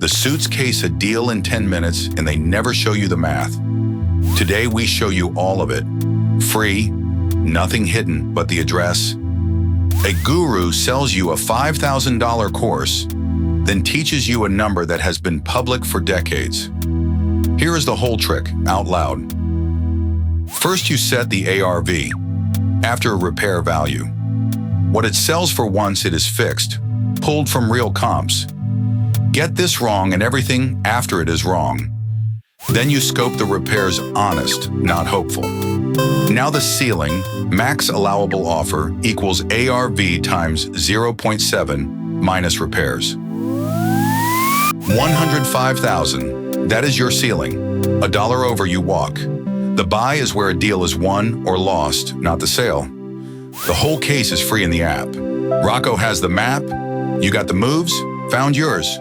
The suits case a deal in 10 minutes and they never show you the math. Today we show you all of it. Free, nothing hidden but the address. A guru sells you a $5,000 course, then teaches you a number that has been public for decades. Here is the whole trick, out loud. First, you set the ARV, after repair value. What it sells for once it is fixed, pulled from real comps. Get this wrong and everything after it is wrong. Then you scope the repairs honest, not hopeful. Now the ceiling, max allowable offer, equals ARV times 0.7 minus repairs. 105,000, that is your ceiling. $1 over you walk. The buy is where a deal is won or lost, not the sale. The whole case is free in the app. Rocco has the map, you got the moves, found yours.